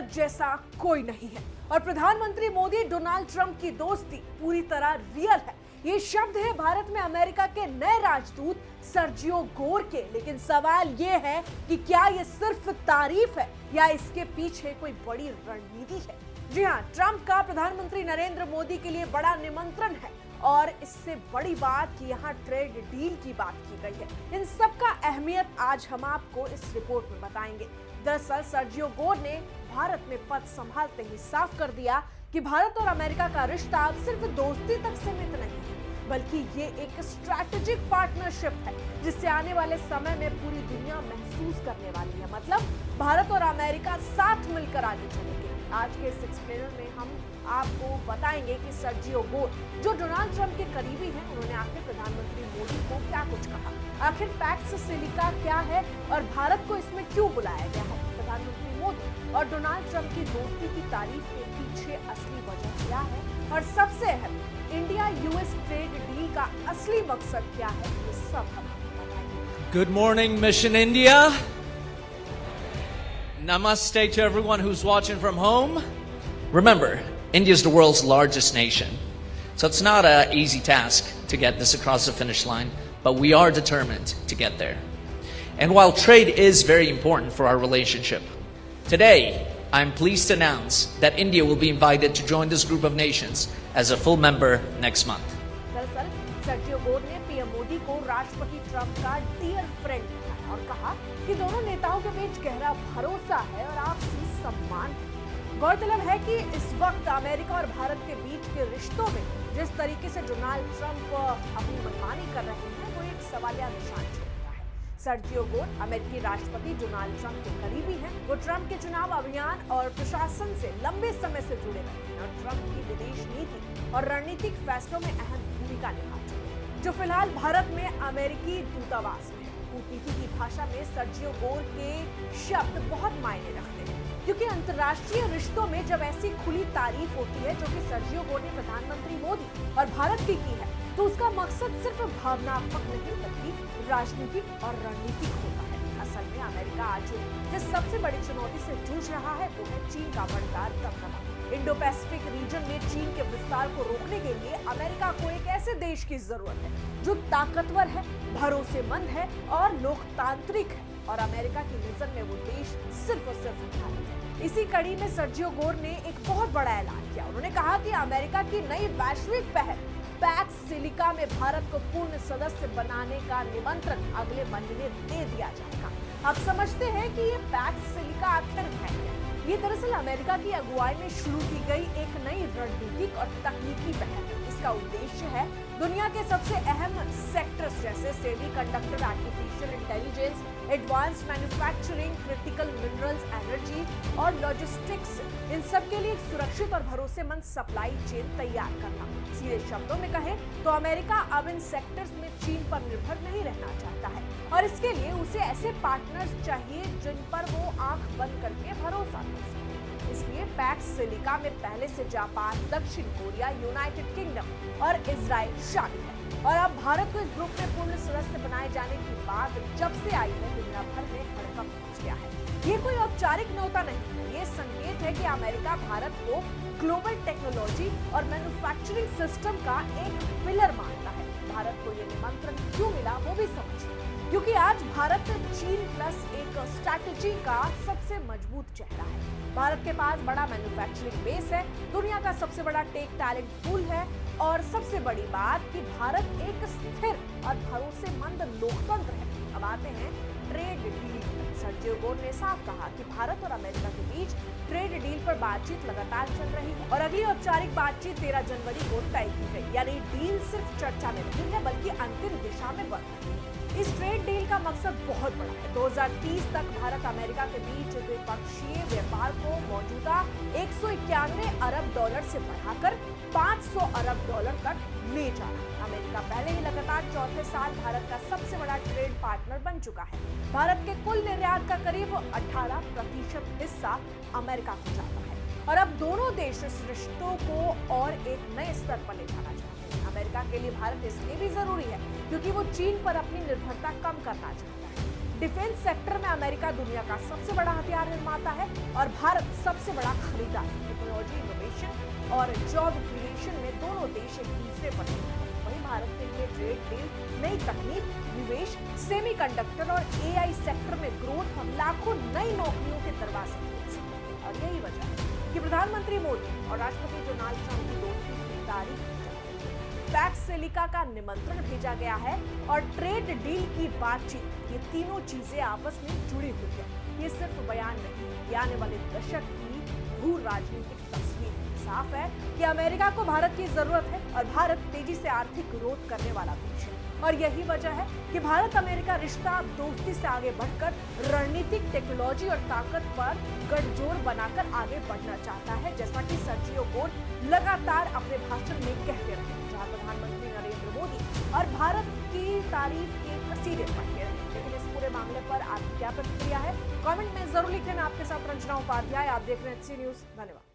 भारत जैसा कोई नहीं है और प्रधानमंत्री मोदी डोनाल्ड ट्रंप की दोस्ती पूरी तरह रियल है। ये शब्द है भारत में अमेरिका के नए राजदूत सर्जियो गोर के। लेकिन सवाल ये है कि क्या ये सिर्फ तारीफ है या इसके पीछे कोई बड़ी रणनीति है। जी हाँ, ट्रंप का प्रधानमंत्री नरेंद्र मोदी के लिए बड़ा निमंत्रण है और इससे बड़ी बात कि यहाँ ट्रेड डील की बात की गई है। इन सब का अहमियत आज हम आपको इस रिपोर्ट में बताएंगे। दरअसल सर्जियो गोर ने भारत में पद संभालते ही साफ कर दिया कि भारत और अमेरिका का रिश्ता अब सिर्फ दोस्ती तक सीमित नहीं है, बल्कि ये एक स्ट्रैटेजिक पार्टनरशिप है जिससे आने वाले समय में पूरी दुनिया महसूस करने वाली है। मतलब भारत और अमेरिका साथ मिलकर आगे चलेंगे। आज के इस एक्सप्लेनर में हम आपको बताएंगे कि सर्जियो गोर जो डोनाल्ड ट्रंप के करीबी हैं, उन्होंने आखिर प्रधानमंत्री मोदी को क्या कुछ कहा, आखिर पैक्स सिलिका क्या है और भारत को इसमें क्यों बुलाया गया है। प्रधानमंत्री मोदी और डोनाल्ड ट्रंप की दोस्ती की तारीफ के पीछे असली वजह क्या है और सबसे अहम इंडिया यूएस ट्रेड डील का असली मकसद क्या है, ये सब हम आपको बताएंगे। Good morning, Mission India. Namaste to everyone who's watching from home. Remember, India is the world's largest nation, so it's not an easy task to get this across the finish line, but we are determined to get there. And while trade is very important for our relationship, today I'm pleased to announce that India will be invited to join this group of nations as a full member next month. दरअसल Sergio Gor ने PM Modi को राष्ट्रपति Trump का dear friend बताया और कहा कि दोनों नेताओं के बीच गहरा भरोसा है और आपसी सम्मान है। गौरतलब है कि इस वक्त अमेरिका और भारत के बीच के रिश्तों में जिस तरीके से डोनाल्ड ट्रंप अपनी मनमानी कर रहे हैं, वो एक सवालिया निशान छोड़ता है। सर्जियो गोर अमेरिकी राष्ट्रपति डोनाल्ड ट्रंप के करीबी हैं। वो ट्रंप के चुनाव अभियान और प्रशासन से लंबे समय से जुड़े रहे हैं और ट्रंप की विदेश नीति और रणनीतिक फैसलों में अहम भूमिका निभाते हैं, जो फिलहाल भारत में अमेरिकी दूतावास में है। कूटनीति की भाषा में सर्जियो गोर के शब्द बहुत मायने रखते हैं, क्योंकि अंतर्राष्ट्रीय रिश्तों में जब ऐसी खुली तारीफ होती है जो कि सर्जियो गोर ने प्रधानमंत्री मोदी और भारत की है, तो उसका मकसद सिर्फ भावनात्मक नहीं बल्कि राजनीतिक और रणनीतिक होता है। असल में अमेरिका आज जिस सबसे बड़ी चुनौती से जूझ रहा है वो है चीन का बढ़ता दबदबा। इंडो पैसिफिक रीजन में चीन के विस्तार को रोकने के लिए अमेरिका को एक ऐसे देश की जरूरत है जो ताकतवर है, भरोसेमंद है और लोकतांत्रिक है, और अमेरिका की नजर में वो देश सिर्फ और सिर्फ भारत है। इसी कड़ी में सर्जियो गोर ने एक बहुत बड़ा ऐलान किया। उन्होंने कहा कि अमेरिका की नई वैश्विक पहल पैक्स सिलिका में भारत को पूर्ण सदस्य बनाने का निमंत्रण अगले महीने दे दिया जाएगा। अब समझते हैं कि ये पैक्स सिलिका आखिर है क्या। ये दरअसल अमेरिका की अगुवाई में शुरू की गई एक नई रणनीतिक और तकनीकी पहल है। इसका उद्देश्य है दुनिया के सबसे अहम सेक्टर्स जैसे semiconductor, artificial intelligence, advanced manufacturing, critical minerals, energy और लॉजिस्टिक्स, इन सब के लिए एक सुरक्षित और भरोसेमंद सप्लाई चेन तैयार करना। सीधे शब्दों में कहें तो अमेरिका अब इन सेक्टर्स में चीन पर निर्भर नहीं रहना चाहता है और इसके लिए उसे ऐसे पार्टनर्स चाहिए जिन पर वो आंख बंद करके भरोसा कर सके। इसलिए पैक्स सिलिका में पहले से जापान, दक्षिण कोरिया, यूनाइटेड किंगडम और इजराइल शामिल है। और अब भारत को इस ग्रुप में पूर्ण सदस्य बनाए जाने की बात जब से आई है, दुनिया भर में हड़कंप मच गया है। ये कोई औपचारिक न्योता नहीं है, ये संकेत है कि अमेरिका भारत को ग्लोबल टेक्नोलॉजी और मैन्युफैक्चरिंग सिस्टम का एक पिलर मानता है। भारत को ये निमंत्रण क्यों मिला वो भी समझिए, क्योंकि आज भारत चीन प्लस एक स्ट्रैटेजी का सबसे मजबूत चेहरा है। भारत के पास बड़ा मैन्युफैक्चरिंग बेस है, दुनिया का सबसे बड़ा टेक टैलेंट पूल है और सबसे बड़ी बात कि भारत एक स्थिर और भरोसेमंद लोकतंत्र है। अब आते हैं ट्रेड डील। सर्जियो गोर ने साफ कहा कि भारत और अमेरिका के बीच ट्रेड डील पर बातचीत लगातार चल रही है और अगली औपचारिक बातचीत 13 जनवरी को तय की गई। यानी डील सिर्फ चर्चा में नहीं है बल्कि अंतिम दिशा में बढ़ रही है। इस ट्रेड डील का मकसद बहुत बड़ा है। 2030 तक भारत अमेरिका के बीच द्विपक्षीय व्यापार को मौजूदा 191 अरब डॉलर से बढ़ाकर 500 अरब डॉलर तक ले जाना। अमेरिका पहले ही लगातार चौथे साल भारत का सबसे बड़ा ट्रेड पार्टनर बन चुका है। भारत के कुल निर्यात का करीब 18% हिस्सा अमेरिका को जाता है और अब दोनों देश इस रिश्तों को और एक नए स्तर पर ले जाना चाहते हैं। अमेरिका के लिए भारत इसलिए भी जरूरी है क्योंकि वो चीन पर अपनी निर्भरता कम करना चाहता है। डिफेंस सेक्टर में अमेरिका दुनिया का सबसे बड़ा हथियार निर्माता है और भारत सबसे बड़ा खरीदार। टेक्नोलॉजी, इनोवेशन और जॉब क्रिएशन में दोनों देश एक दूसरे पर हैं। वहीं भारत के लिए ट्रेड डील, नई तकनीक, निवेश, सेमीकंडक्टर और एआई सेक्टर में ग्रोथ और लाखों नई नौकरियों के दरवाजे खोल सकते हैं। और यही वजह है कि प्रधानमंत्री मोदी और राष्ट्रपति डोनाल्ड ट्रंप की दोस्ती की तारीफ की जाती है। पैक्स सिलिका का निमंत्रण भेजा गया है और ट्रेड डील की बातचीत, ये तीनों चीजें आपस में जुड़ी हुई है। ये सिर्फ बयान नहीं, ये आने वाले दशक की भू राजनीतिक तस्वीर साफ है कि अमेरिका को भारत की जरूरत है और भारत तेजी से आर्थिक ग्रोथ करने वाला देश है। और यही वजह है कि भारत अमेरिका रिश्ता दोस्ती से आगे बढ़कर रणनीतिक, टेक्नोलॉजी और ताकत पर गठजोड़ बनाकर आगे बढ़ना चाहता है, जैसा कि सर्जियो गोर लगातार अपने भाषण में कहते रहे, जहां प्रधानमंत्री नरेंद्र मोदी और भारत की तारीफ के कसीदे पढ़ते रहे। लेकिन इस पूरे मामले पर आपकी क्या प्रतिक्रिया है? कमेंट में जरूर लिखें। मैं आपके साथ रंजना उपाध्याय, आप देख रहे हैं HC न्यूज। धन्यवाद।